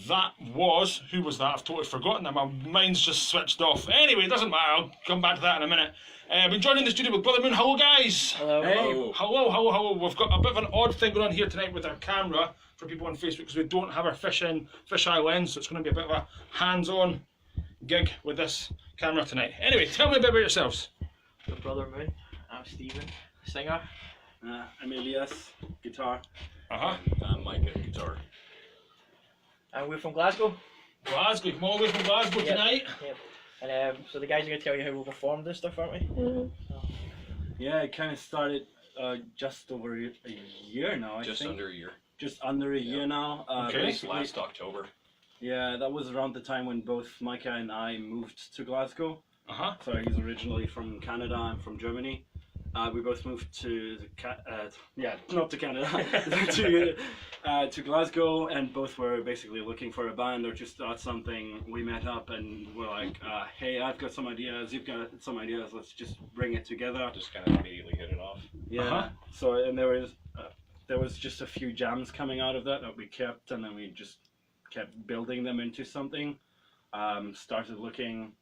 that was, who was that? I've totally forgotten that. My mind's just switched off. Anyway, it doesn't matter. I'll come back to that in a minute. I've been joined in the studio with Brother Moon. Hello, guys. Hello. Hey. Hello. We've got a bit of an odd thing going on here tonight with our camera for people on Facebook because we don't have our fisheye lens, so it's going to be a bit of a hands-on gig with this camera tonight. Anyway, tell me a bit about yourselves. The Brother Moon. I'm Stephen, singer. I'm Elias, guitar. I'm Micah, guitar. And we're from Glasgow. Glasgow, come all the way from Glasgow Yep. tonight. Yep. And so the guys are going to tell you how we performed and stuff, aren't we? Yeah, it kind of started just over a year now, I Just think. under a year. Just under a year now. Okay. Basically, Last October. yeah, that was around the time when both Micah and I moved to Glasgow. So he's originally from Canada, I'm from Germany. We both moved to not to Canada, to Glasgow, and both were basically looking for a band or to start something. We met up and we're like, hey, I've got some ideas, you've got some ideas, let's just bring it together. Just kind of immediately hit it off. Yeah. So and there was just a few jams coming out of that we kept, and then we just kept building them into something. Started looking.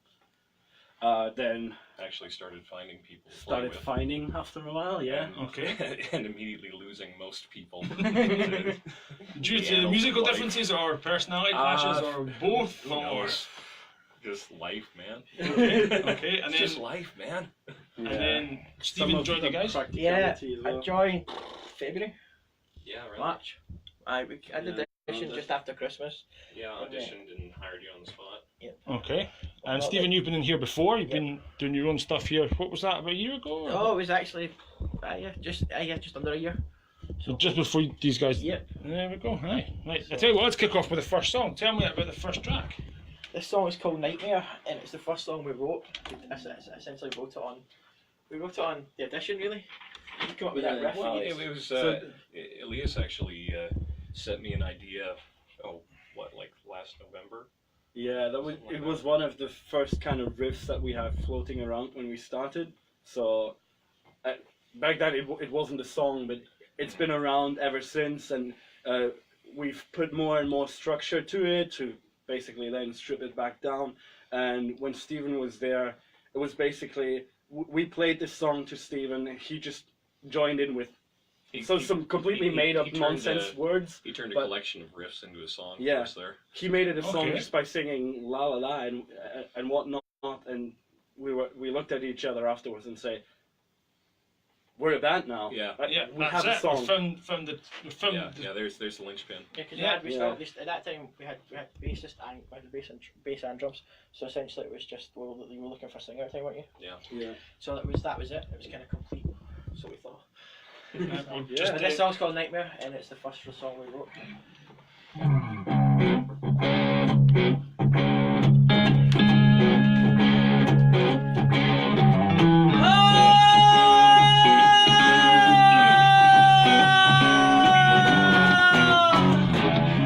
Then Actually started finding people to play started with. finding after a while. Yeah. And, Okay. and immediately losing most people. Due to Yeah, musical like- differences or personality clashes or both? Who Or... knows? Just life, man. Okay, and It's just then, life, man. and then Stephen joined you guys. Yeah, As I well. joined February, Yeah, right. March. I did the audition just after Christmas. Yeah, auditioned and hired you on the spot. Okay, and Stephen, you've been in here before. You've been doing your own stuff here. What was that, about a year ago? or- Oh, it was actually just under a year. So just before these guys. Yep. There we go. Right. I tell you what, let's kick off with the first song. Tell me about the first track. This song is called Nightmare, and it's the first song we wrote. Essentially wrote it on. We wrote it on the audition, really. We came up with that Yeah, riff. Well, it was Elias actually sent me an idea. Like last November. Yeah, it was one of the first kind of riffs that we had floating around when we started. So back then it wasn't a song, but it's been around ever since, and we've put more and more structure to it to basically then strip it back down. And when Stephen was there, it was basically we played this song to Stephen, and he just joined in with some completely made up he turned nonsense words. He turned a but- collection of riffs into a song Yeah. for us there. He made it a song Okay. just by singing la la la and whatnot, and we looked at each other afterwards and say, "We're a band now. Yeah. Yeah, we that's have a it. song." We found Yeah, there's the linchpin. Yeah, because Yeah. at that time we had bassist and we had bass and drums. So essentially it was just you were looking for a singer at the time, weren't you? Yeah. So that was it. It was kind of complete. So we thought. We'll Yeah. just, And this song's called Nightmare, and it's the first song we wrote.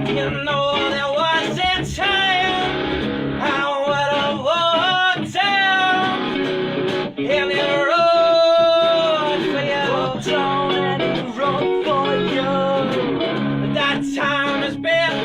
You know there was a time I would have walked down any road for you. Walked down any road for you. That time has been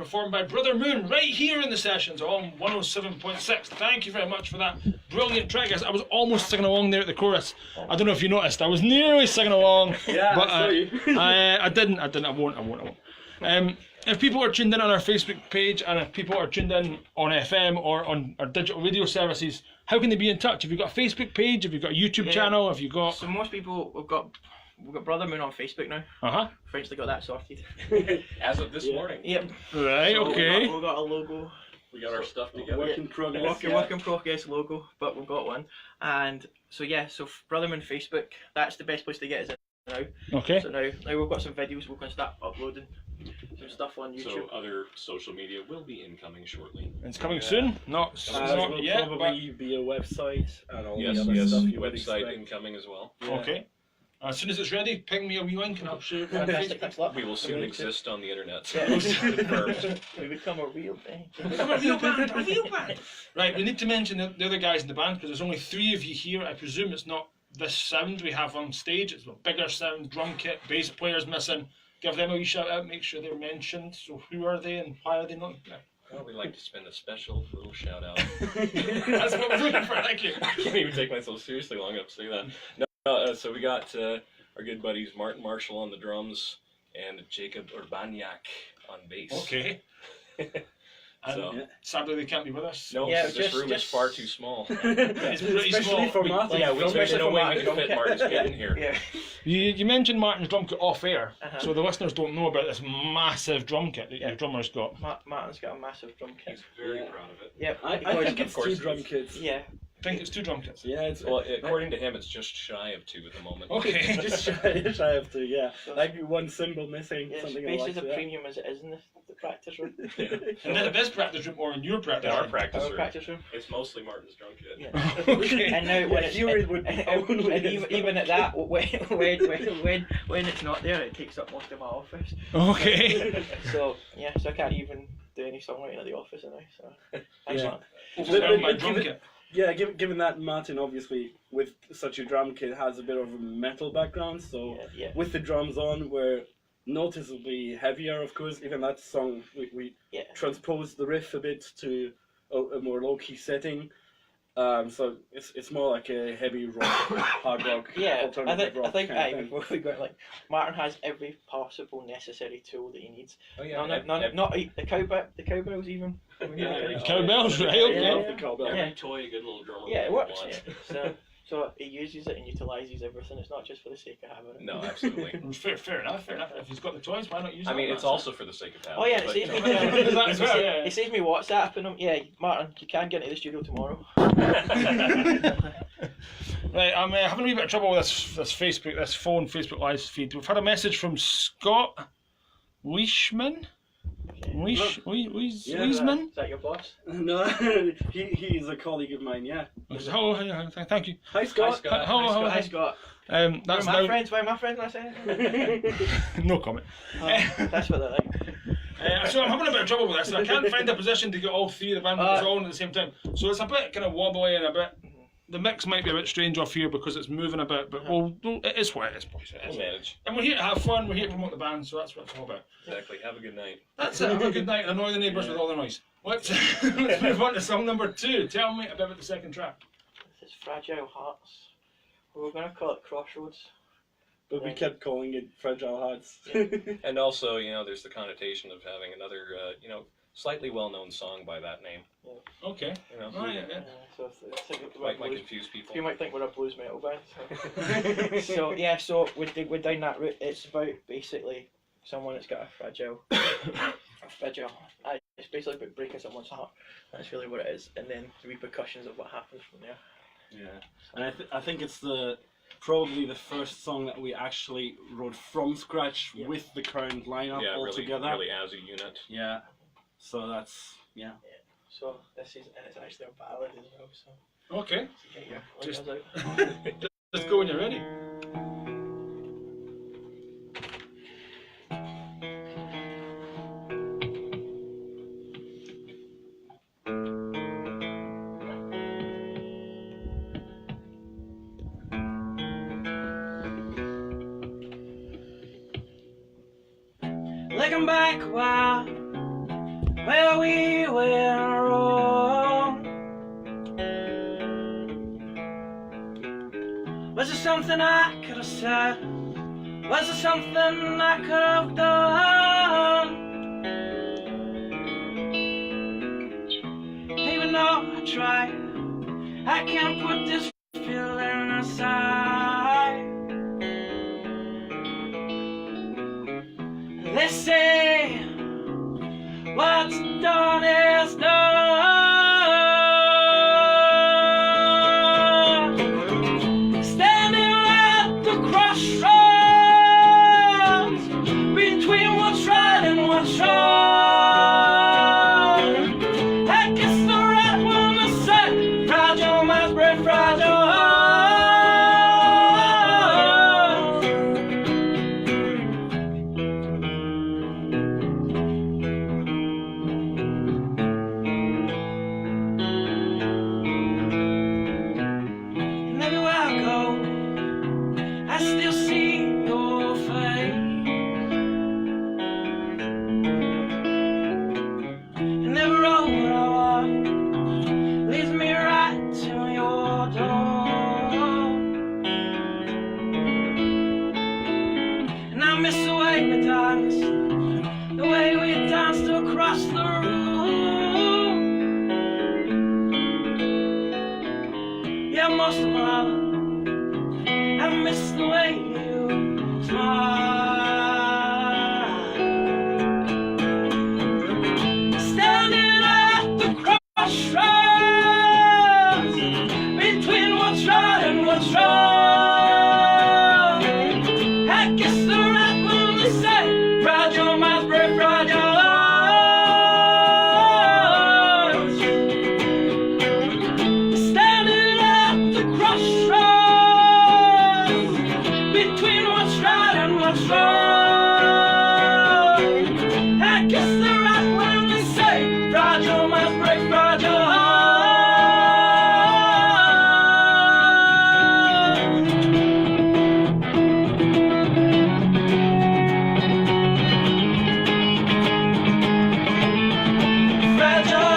performed by Brother Moon right here in the sessions on 107.6. Thank you very much for that brilliant track, guys. I was almost singing along there at the chorus. I don't know if you noticed. I was nearly singing along. Yeah, but I saw you. I didn't. I won't. If people are tuned in on our Facebook page and if people are tuned in on FM or on our digital radio services, how can they be in touch? Have you got a Facebook page? Have you got a YouTube channel? Have you got... So most people, we've got Brother Moon on Facebook now. Uh-huh. Eventually got that sorted. As of this morning, Yep. Right, So okay. We've got a logo. we got our stuff together. Work in progress. Work in progress logo, but we've got one. And so yeah, so Brother Moon Facebook, that's the best place to get us in now. Okay. So now we've got some videos, we're going to start uploading some stuff on YouTube. So other social media will be incoming shortly. It's coming soon. Not Will yet, probably be a website and all Yes, the other yes, stuff you would website expect. incoming as well. but... Okay. As soon as it's ready, ping me a wee link and I'll share it on Fantastic, Facebook. thanks a lot. We will soon exist on the internet. Yeah. Confirmed. We become a real thing. A real band. Right, we need to mention the other guys in the band because there's only 3 of you here. I presume it's not this sound we have on stage. It's a bigger sound, drum kit, bass players missing. Give them a wee shout out, make sure they're mentioned. So who are they and why are they not there? Well, we'd like to spend a special little shout out. That's what we're looking for, thank you. I can't even take myself seriously long enough to say that. So we got our good buddies Martin Marshall on the drums and Jacob Urbaniak on bass. Okay. And So, sadly they can't be with us. no, Yeah, because this just- room is just- far too small. It's pretty Especially small. for Martin. Yeah, there's especially no for way Martin we can fit Drunkett. Martin's kit in here. Yeah. You mentioned Martin's drum kit off air, Uh-huh. so the listeners don't know about this massive drum kit that your drummer's got. Martin's got a massive drum kit. He's very Yeah. proud of it. Yep. I because- think it's course 2 it drum is. kits. Yeah. I think it's 2 drum kits. Yeah, it's Well, according to him, it's just shy of 2 at the moment. Okay. just shy of 2. Yeah, like 1 cymbal missing, Yeah, something bass like is a that. premium as it is in the practice room. In this practice room or in your practice In our room? practice Our room, practice room. it's mostly Martin's drum kit. Yeah. Okay. And now when it's Here it would be only and his even at that, when it's not there, it takes up most of my office. Okay. So yeah, so I can't even do any songwriting at the office now. So thanks, Yeah. Martin. Overwhelmed by drum Give it- kit. Yeah, given that Martin obviously with such a drum kit has a bit of a metal background, so Yeah. with the drums on we're noticeably heavier, of course. Even that song we Yeah. transposed the riff a bit to a more low key setting. So it's more like a heavy rock, hard rock, Yeah, alternative rock. I think kind of thing. before we go, like Martin has every possible necessary tool that he needs. Oh Not the cowbells even. Yeah. Cowbells, right? I Okay. love the cowbell. Yeah. Every toy a good little drummer Yeah, it would works. want. Yeah. So he uses it and utilises everything. It's not just for the sake of having it. No, absolutely. Fair enough. If he's got the toys, why not use it? I mean, it's also for the sake of having. Oh yeah, it, it but, saves me. you know. That as well, yeah. It saves me WhatsApping him. Yeah, Martin, you can get into the studio tomorrow. Right, I'm having a wee bit of trouble with this Facebook Live feed. We've had a message from Scott Leishman. Leishman? Is that your boss? No, he is a colleague of mine. Yeah. Hello, thank you. Hi Scott. Scott. Hello. Hi Scott. That's Why now are my friends not saying? no comment. That's what they're like. So I'm having a bit of trouble with this. I can't find a position to get all 3 of the band members on at the same time. So it's a bit kind of wobbly and a bit. The mix might be a bit strange off here because it's moving a bit, but it is what it is, boys. It is. We'll manage. And we're here to have fun. We're here to promote the band, so that's what it's all about. Exactly. Have a good night. That's it. Have a good night and annoy the neighbours with all the noise. Let's move on to song number 2. Tell me about the second track. This is Fragile Hearts. We were going to call it Crossroads. But we kept calling it Fragile Hearts. And also, you know, there's the connotation of having another, you know, slightly well-known song by that name. Okay. You know, Oh, yeah. So it's like might blues. confuse people. You might think we're a blues metal band. So yeah, so we're down that route. It's about basically someone that's got a fragile. It's basically about breaking someone's heart. That's really what it is, and then the repercussions of what happens from there. Yeah, and I think it's probably the first song that we actually wrote from scratch with the current lineup Yeah, all really, together. really as a unit. Yeah, so that's So this is, and it's actually a ballad as well. So Okay. get your Just- fingers out. Let's go when you're ready. Looking back a while, where we went wrong. Was there something I could have said? Was there something I could have done? Even though I tried, I can't put this feeling aside. They say what's done is done. Standing at the crossroads between what's right and what's wrong. I guess the right one to say, fragile mind's bread, fragile heart. And everywhere I go, I still see your face. And every road I walk leads me right to your door. And I miss the way we danced, the way we danced across the room. Yeah, most of all, I miss the way you smile. Standing at the crossroads between what's right and what's wrong. I guess the right one to say, fragile minds break fragile hearts. Standing at the crossroads between what's right and what's wrong. I guess the right one to say, fragile minds break fragile hearts. Fragile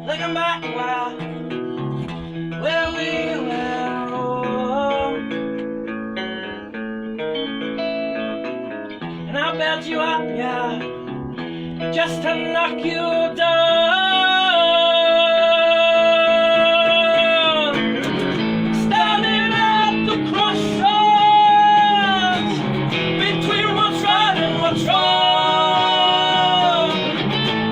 looking back where we went wrong. And I built you up, yeah, just to knock you down. Standing at the crossroads between what's right and what's wrong.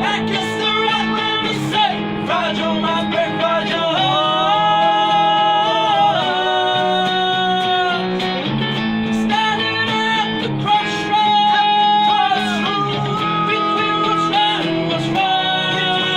I guess the right one to say, fragile mind break fragile hearts. Standing at the crossroads between what's right and what's wrong.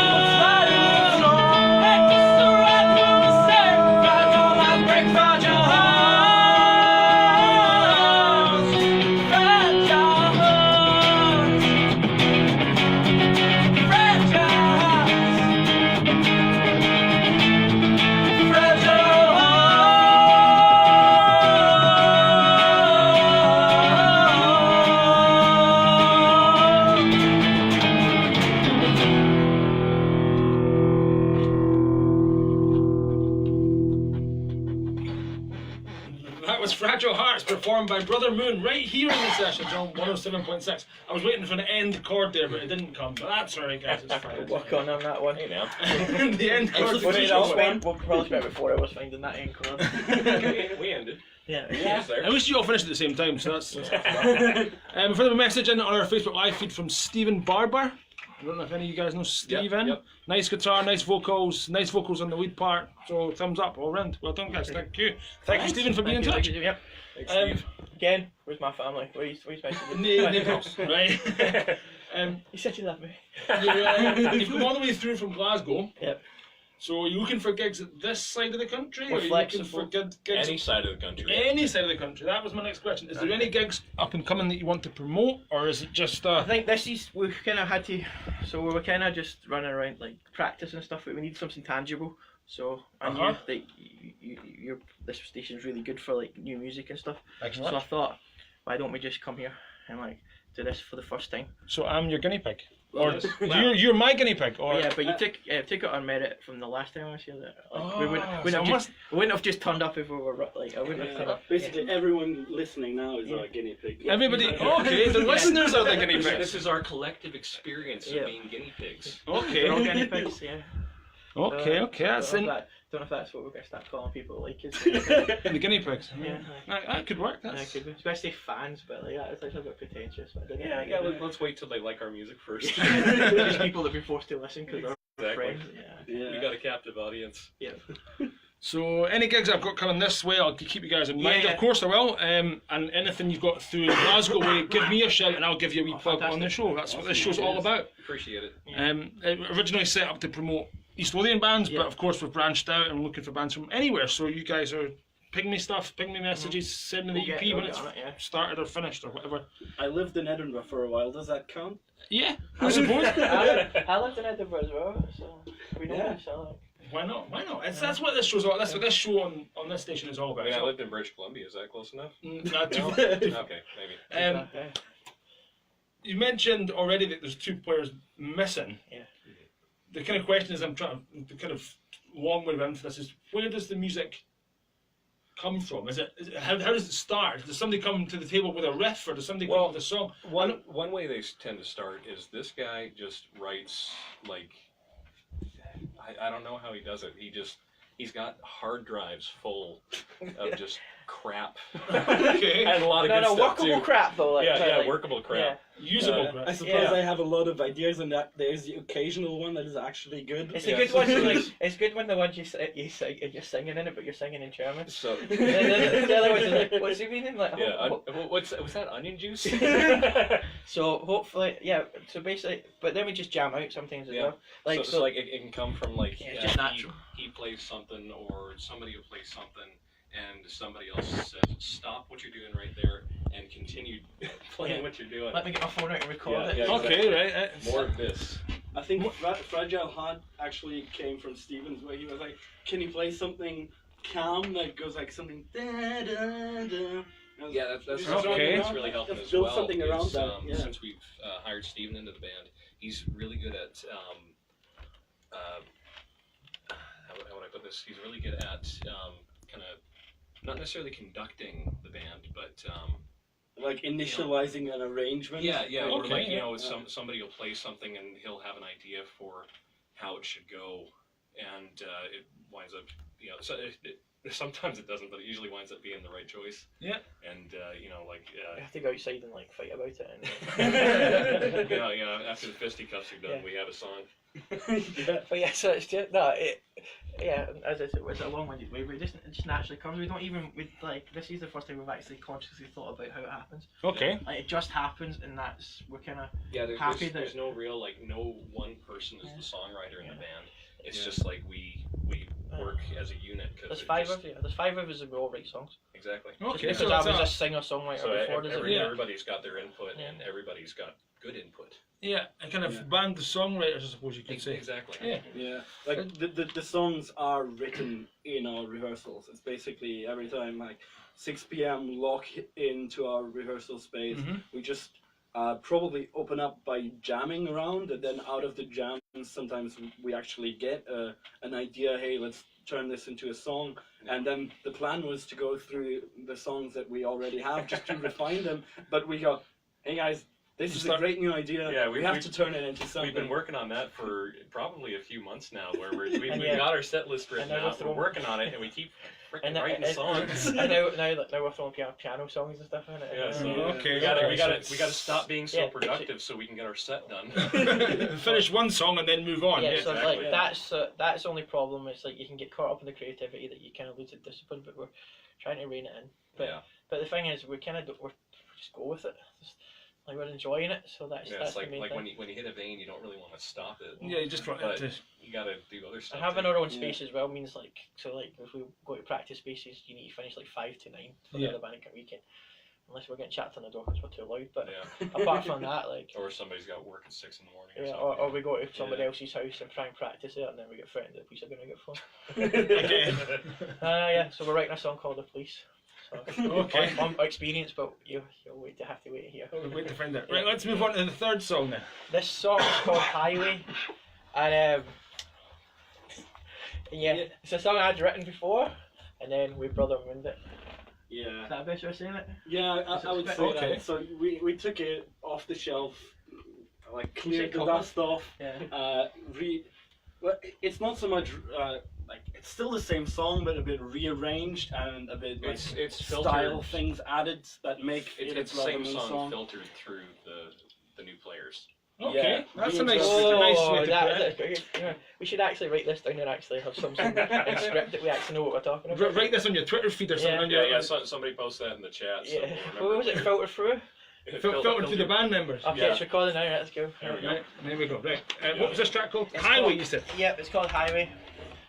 performed by Brother Moon right here in the sessions on 107.6. I was waiting for an end chord there, but it didn't come. But that's alright, guys. It's fine. We'll work on that one. Hey now. The end chord. We'll probably spend about 4 hours finding that end chord. we ended. Yeah. Yes, there. I wish you all finished at the same time, so that's we've had a message in on our Facebook live feed from Stephen Barber. I don't know if any of you guys know Stephen. Yep. Nice guitar, nice vocals on the lead part. So thumbs up all round. Well done, guys. Thank you. Thank you, Stephen, for being in touch. Yep. Thanks, Steve. Again, where's my family? Where's my Neighbours, right? You said you love me. You've come all the way through from Glasgow. Yep. So are you looking for gigs at this side of the country? We're or are you looking for flexible. good gigs? Any side of the country. Any side of the country. That was my next question. Is there any gigs up and coming that you want to promote, or is it just I think this is, we kind of had to, so we were kind of just running around like practice and stuff, but we need something tangible. So I knew that this station's really good for like new music and stuff. Excellent. So I thought, why don't we just come here and like do this for the first time? So I'm your guinea pig, Well, or yes. you're my guinea pig, or Yeah, but you took it on merit from the last time I was here. That like, we so wouldn't have just turned up if we were like I wouldn't have turned up. Basically, everyone listening now is our guinea pig. everybody. Okay, the listeners are the guinea pigs. This is our collective experience Yeah. of being guinea pigs. We're all Okay, guinea pigs, yeah. okay. That's in Don't know if that's what we're gonna start calling people like. the guinea pigs. Yeah. That could work. Yeah, That's could be. Especially fans, but like that, it's like a bit pretentious. But I don't Yeah, know. let's wait till they like our music first. Just people that've been forced to listen because they're Exactly. friends. Yeah. We got a captive audience. Yeah. So any gigs I've got coming this way, I'll keep you guys in mind. Yeah. Of course I will. And anything you've got through Glasgow way, give me a shout and I'll give you a wee plug on the show. That's what this show's all about. Appreciate it. It originally set up to promote East Lothian bands, Yeah. but of course we've branched out and looking for bands from anywhere. So you guys are ping me stuff, ping me messages, send me the We'll EP get when on it's it, yeah. started or finished or whatever. I lived in Edinburgh for a while. Does that count? Yeah, I suppose. I lived in Edinburgh as well, so we know Yeah. each other. Why not? Why not? That's what this show's all. That's what this show on this station is all I about. mean, I So- lived in British Columbia. Is that close enough? Not too- Okay, maybe. Okay. You mentioned already that there's 2 players missing. Yeah. The kind of question is, I'm trying to kind of long way around for this is, where does the music come from? Is it how does it start? Does somebody come to the table with a riff, or does somebody come Well, up with a song? One way they tend to start is this guy just writes like I don't know how he does it. He's got hard drives full of just crap Okay, and a lot of No, good no, stuff workable too. crap though. Like, Yeah, like, workable crap. usable. Uh, crap. I suppose Yeah. I have a lot of ideas, and that there's the occasional one that is actually good. It's Yeah. a good one. Like, it's good when the ones you sing and you're singing in it, but you're singing in German. So the other ones are like, what's he meaning? Like, yeah, was that onion juice? So hopefully, yeah. So basically, but then we just jam out sometimes as Yeah. well. Like so like it can come from like Yeah, just he- natural. He plays something or somebody will play something and somebody else says stop what you're doing right there and continue playing Yeah. what you're doing. let me get my phone out and record Yeah, it. yeah. Okay, right. More of this. I think Fragile Heart actually came from Stevens, where he was like, "Can you play something calm that goes like something da da da?" Yeah, that's Okay. what's really helping Just as build well. something around is, that, yeah. Since we've hired Steven into the band, he's really good at how would I put this? He's really good at kind of not necessarily conducting the band, but Like initializing an arrangement. yeah, or Okay, like yeah. somebody will play something and he'll have an idea for how it should go, and it winds up sometimes it doesn't, but it usually winds up being the right choice. Yeah. And like I have to go outside and like fight about it. And, after the fisticuffs are done, Yeah. we have a song. Yeah. but yeah, so it's just no. Yeah, as I said, it's a long-winded way. It just naturally comes. We don't even this is the first time we've actually consciously thought about how it happens. Okay. Like it just happens, and we're kind of Yeah, Happy that- there's no real no one person is the songwriter in Yeah. the band. It's Yeah. just like we work as a unit because there's 5 of you. There's 5 of us and we all write songs. Exactly. Okay, Just so because I that's was a singer-songwriter So before, does it? Yeah. everybody's got their input Yeah. and everybody's got good input. yeah, a kind of Yeah. band of songwriters, I suppose you could say. Exactly. Yeah. Yeah, like the songs are written in our rehearsals. It's basically every time like 6 p.m. lock into our rehearsal space. Mhm. We just probably open up by jamming around, and then out of the jams sometimes we actually get an idea. Hey, let's turn this into a song. And then the plan was to go through the songs that we already have just to refine them. But we got, hey guys, this is a great new idea. Yeah, we have to turn it into something. We've been working on that for probably a few months now, where we've yeah. got our set list written And now out, we're working on it, and we keep freaking And writing songs. and now we're throwing piano songs and stuff in it. Yeah, so Okay. we gotta stop being so Yeah. productive so we can get our set done. Finish one song and then move on. Yeah, Yeah. so exactly. like that's the only problem. It's like you can get caught up in the creativity that you kind of lose the discipline, but we're trying to rein it in. But Yeah. but the thing is, we kind of we just go with it. Like we're enjoying it, so that's Yeah, that's it's the like main like thing. when you hit a vein, you don't really want to stop it. Yeah, you just want But to. you gotta do other stuff. And having too. our own space as well means like if we go to practice spaces, you need to finish like 5 to 9 for Yeah. the other band weekend, unless we're getting chapped on the door because we're too loud. But Yeah. apart from that, like. Or somebody's got work at 6 in the morning. Yeah, or or we go to somebody Yeah. else's house and try and practice it, and then we get threatened that the police are going to get phone. Okay. Yeah, so we're writing a song called The Police. So, Okay. on experience, but you'll have to wait here. We'll wait to find out. Right, let's move on to the third song now. This song is called Highway, and yeah, it's a song I'd written before, and then we brother mooned it. Yeah. Is that a best way of saying it? Yeah, I would say Okay. that. So we took it off the shelf, like say cleared the cover? dust off. Yeah. Well, it's not so much like it's still the same song, but a bit rearranged and a bit like It's style filtered. things added that make It's the rather same than song filtered through the new players. Okay, Yeah. that's a Being nice, so- nice way to that, put it. yeah, we should actually write this down and actually have something in script that we actually know what we're talking about. Write this on your Twitter feed or something. Yeah. on your, Yeah, somebody post that in the chat. So Yeah. we'll What was it? Filter through? Filtered through the band members. Okay, Yeah. it's recording now. Let's go. There we go. Right, there we go. Right, what was this track called? It's Highway, called- you said. Yep, it's called Highway.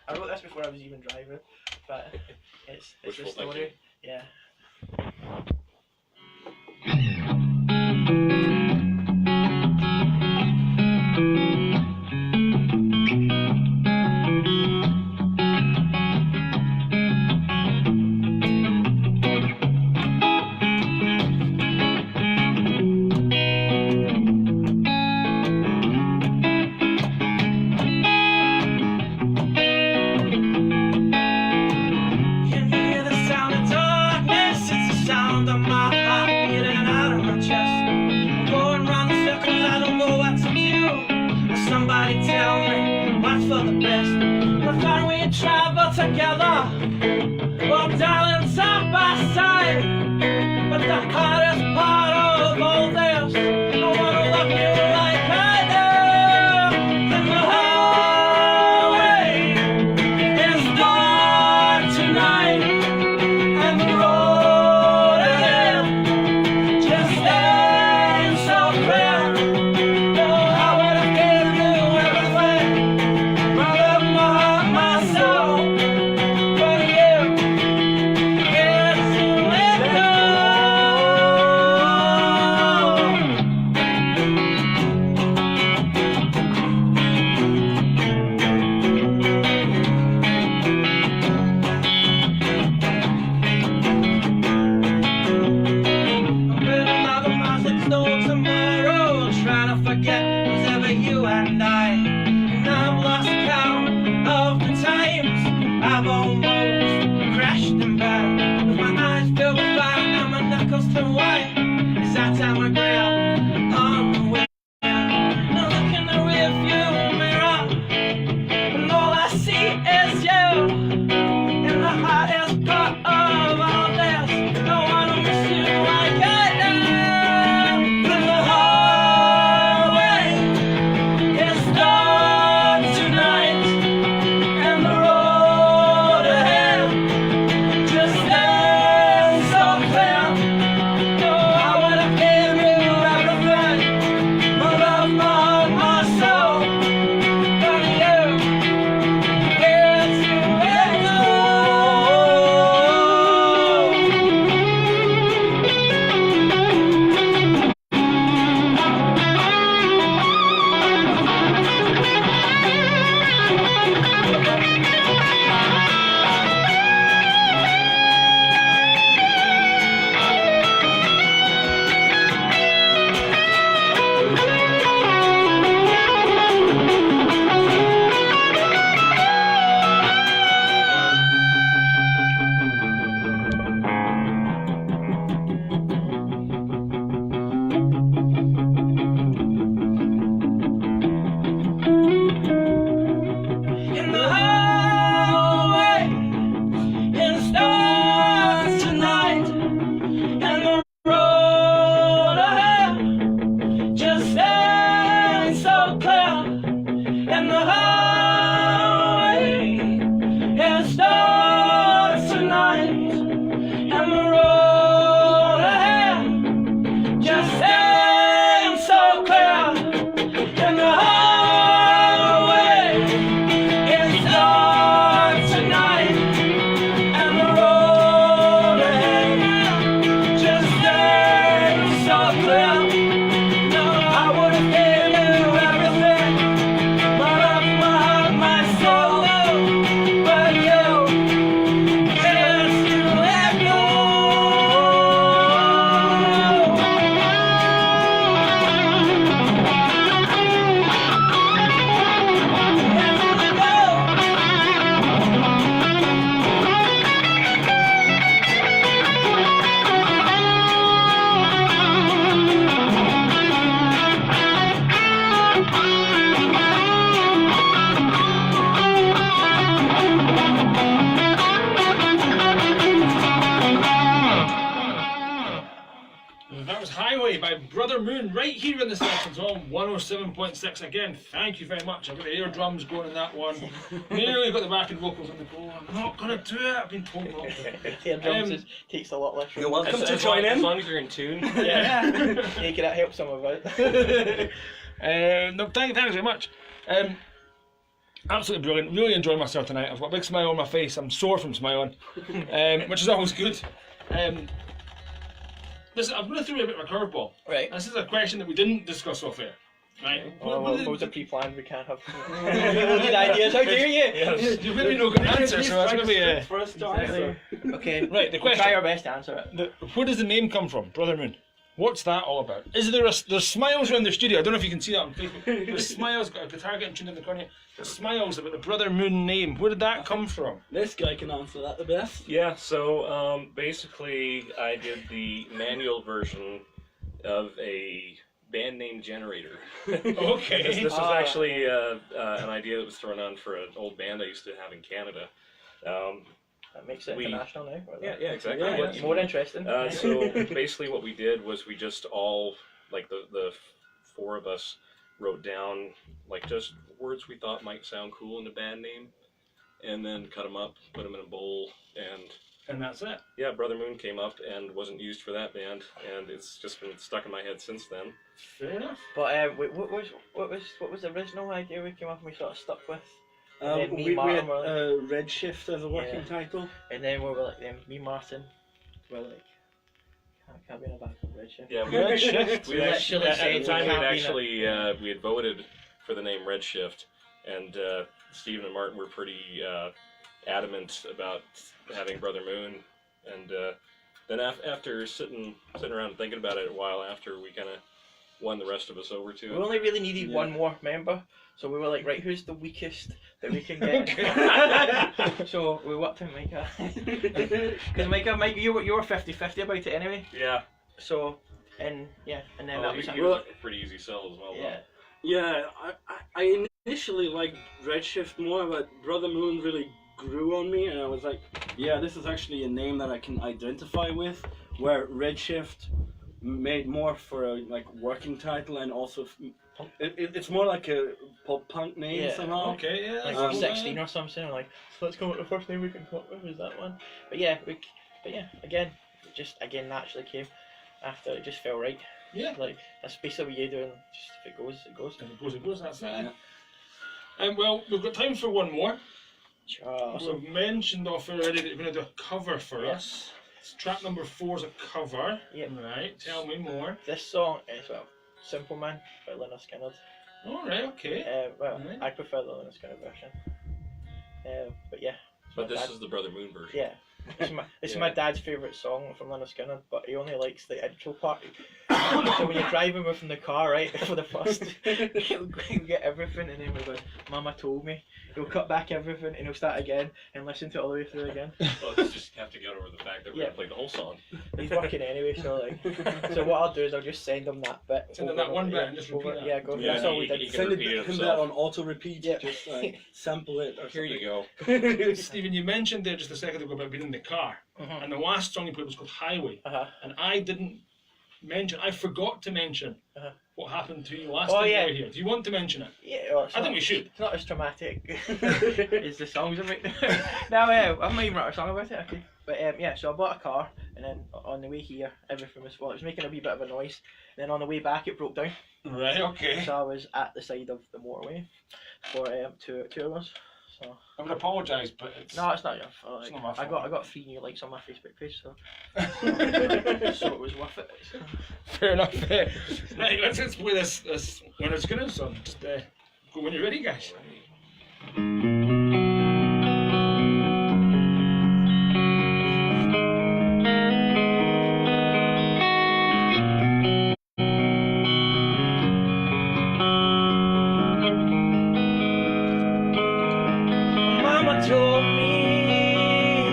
I wrote this before I was even driving, but it's a Wishful thinking. story. Yeah. Can hear the sound of darkness, it's the sound of my heart beating out of my chest. I'm going round in circles, I don't know what to do. Somebody tell me what's for the best. I thought we'd travel together, walk darling side by side. But the hardest part of all this, I wanna love you like I do. And the highway is dark tonight, and the road ahead just ain't so clear. Oh, I would have given you everything, my love, my heart, my soul, but you get to let go. I'm building all the miles like no tomorrow, trying to forget who's ever you and I. And I've lost count of the times I've almost crashed and burned. With my eyes filled with fire, now my knuckles turn white. It's that time I grab on the wheel. Now look in the rearview mirror, and all I see is you. And the hardest part of all this, I wanna miss you like I do. But the highway is dark tonight, and the road ahead just standing so clear in the hallway. It starts tonight, and the road ahead just standing so clear in the hallway. It starts tonight, and the road ahead just standing so clear. No, I would have given you everything, but of my heart, my soul, but you just let go. That was Highway by Brother Moon right here in the Sessions on 107.6. Again, thank you very much. I've got the air drums going in that one. Nearly got the backing vocals on the go. I'm not going to do it. I've been told not to. Air drums takes a lot less room. You're welcome to As join long, in. as long as you're in tune. Yeah. Hey, can that help some of it? No, thanks very much. Absolutely brilliant. Really enjoying myself tonight. I've got a big smile on my face. I'm sore from smiling, which is always good. Listen, I'm going to throw you a bit of a curveball. Right. This is a question that we didn't discuss off air. Right? Oh, well, those are pre-planned. We can't have. We need ideas. How dare you? You've maybe no good answer, so it's going to be for us to answer. Okay. Right, the We'll question. try our best to answer it. Where does the name come from, Brother Moon? What's that all about? Is there there's smiles around the studio? I don't know if you can see that on Facebook. There's smiles, got a guitar getting tuned in the corner. There's smiles about the Brother Moon name. Where did that come from? This guy can answer that the best. Yeah, so basically I did the manual version of a band name generator. Okay. This was actually an idea that was thrown on for an old band I used to have in Canada. That makes it We- international now. Yeah, exactly. Yeah, What- yeah. More interesting. So basically what we did was we just all, like the four of us wrote down like just words we thought might sound cool in a band name, and then cut them up, put them in a bowl, and that's it. yeah, Brother Moon came up and wasn't used for that band, and it's just been stuck in my head since then. Fair enough. But wait, what was the original idea we came up and we sort of stuck with? And then me, We Martin, had were like, Redshift as a working Yeah. title. and then we were like, me, Martin, were like, can't be in a back of Redshift. Yeah, Redshift. we We actually, literally at said the we time can't we'd be actually we had voted for the name Redshift, and Stephen and Martin were pretty adamant about having Brother Moon, and then after sitting around thinking about it a while after, we kind of won the rest of us over to We it. only really needed Yeah. one more member, so we were like, right, who's the weakest that we can get? So we worked on Micah. Because Micah, you were 50-50 about it anyway. Yeah, So, and then well, that was he something. was a pretty easy sell as well. though. Yeah. Yeah, I initially liked Redshift more, but Brother Moon really grew on me, and I was like, yeah, this is actually a name that I can identify with, where Redshift made more for a like working title, and also it's more like a pop punk name Yeah. somehow. Okay, yeah. Like that's we're cool, 16 or something, and like, so let's come up with the first name we can come up with is that one. But yeah, again, it just naturally came after it just felt right. Yeah. Like that's basically what you're doing. Just if it goes, it goes. If it goes, it goes. That's it. Yeah. Well, we've got time for one more. Awesome. We've mentioned off already that you're going to do a cover for Yeah. us. Track number 4 is a cover. Yep. Right. Tell me more. This song is Simple Man by Lynyrd Skynyrd. All right. Okay. Right. I prefer the Lynyrd Skynyrd version. But yeah. it's But my this dad- is the Brother Moon version. Yeah. It's Yeah. my dad's favourite song from Lynyrd Skynyrd, but he only likes the intro part. So when you're driving with in the car, right, for the first, he'll get everything, and then we'll go, Mama told me. He'll cut back everything, and he'll start again, and listen to it all the way through again. Well, it's just have to get over the fact that we're Yeah. gonna play the whole song. He's working anyway, so like, so what I'll do is I'll just send him that bit. Send him that one bit and just repeat that. Yeah, go. Yeah, That's all he- we did. he can Send repeat it him that himself. on auto repeat. Yeah. Just like sample it. Or Here you go. Stephen, you mentioned there just a second ago about being in the car, Uh-huh. and the last song you played was called Highway, Uh-huh. and I didn't mention. I forgot to mention Uh-huh. what happened to you last Oh, time yeah. you were here. Do you want to mention it? Yeah, well, I think we should. It's not as traumatic as the songs about. No, I'm not even write a song about it. Okay, but yeah. So I bought a car, and then on the way here, everything was well. It was making a wee bit of a noise. Then on the way back, it broke down. Right, okay. So I was at the side of the motorway for 2 hours. So I would apologise, but it's... no, it's not your fault. It's Like, not my I fault. got 3 new likes on my Facebook page, so so it was worth it. Fair enough. Right, let's play this Winner's Skinner song. Just go when you're ready, guys. Mama told me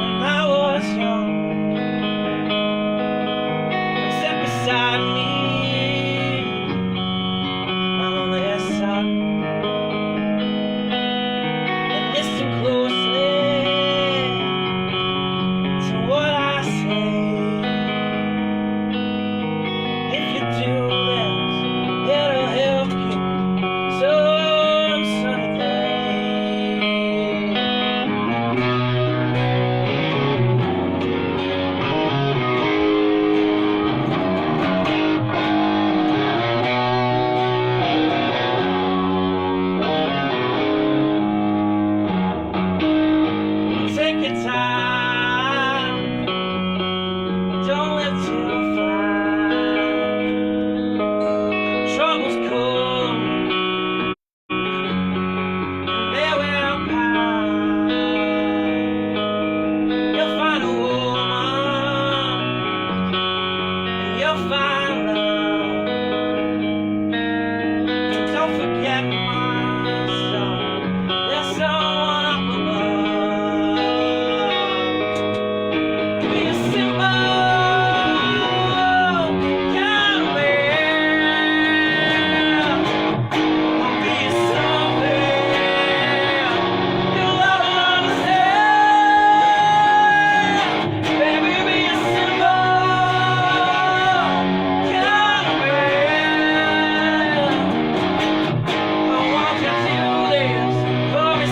when I was young, sat beside me, my only son, and listen closely to what I say. If you do this, it'll help you some sunny day. Take your time, don't live too far. Troubles come, they will pass. You'll find a woman, and you'll find love. And don't forget my son, there's someone up above. Be a simple kind of man. Be something you'll understand. Baby, be a simple kind of man. I want you to do this for me,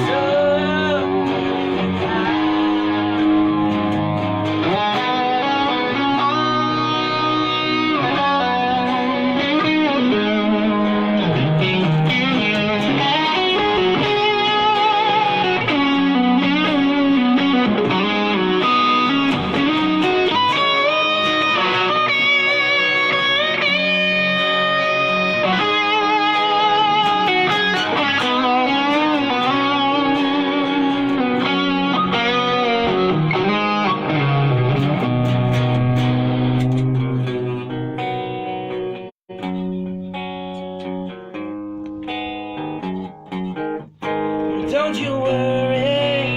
Don't you worry,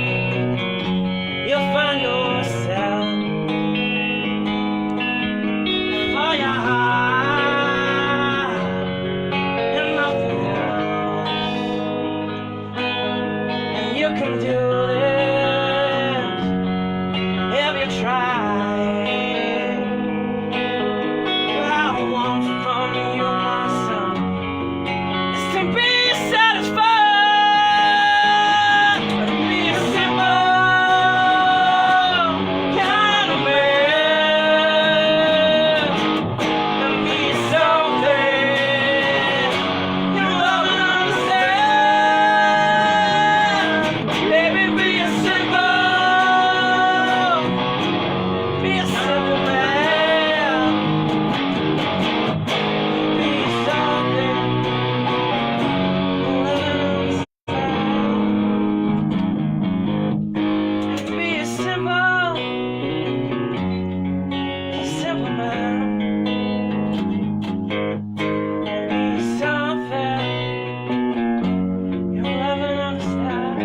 you'll find yourself for your heart and nothing else. And you can do this if you try. What I want from you, my son, is to be satisfied. Be a simple kind of man, and be something you love and understand. Baby, be a simple man. Be something you love and understand. Be a simple man. Be something you love and understand.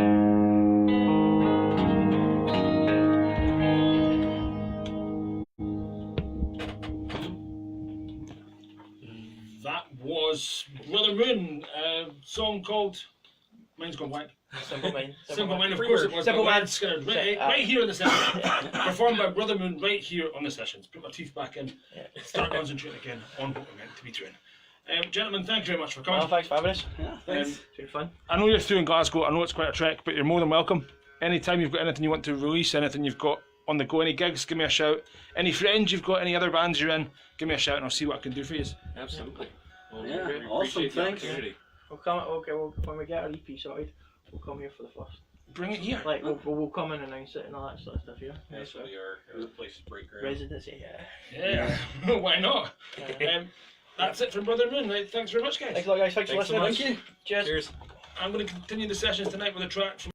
That was Brother Moon, a song called Mine's Gone Blank. Simple Mind. Simple Mind, of course it was. Simple by Mind. Lynyrd Skynyrd, right, Uh, right here in the session. Performed by Brother Moon right here on the sessions. Put my teeth back in. Yeah. Start concentrating again on what we're meant to be doing. Gentlemen, thank you very much for coming. Oh, thanks for having us. Yeah, thanks. It's been fun. I know you're through in Glasgow, I know it's quite a trek, but you're more than welcome. Anytime you've got anything you want to release, anything you've got on the go, any gigs, give me a shout. Any friends you've got, any other bands you're in, give me a shout and I'll see what I can do for you. Absolutely. Well, Yeah, we awesome, appreciate the thanks. opportunity. We'll when we get our EP sorted, we'll come here for the first. Bring it here. Like we'll come and announce it and all that sort of stuff. Yeah. That's really our place to break ground. Residency. Yeah. Yeah, why not? Yeah. That's it from Brother Moon, right? Thanks very much, guys. Thanks a lot, guys. Thanks for Thanks so listening. much. Cheers. Cheers. I'm going to continue the sessions tonight with a track from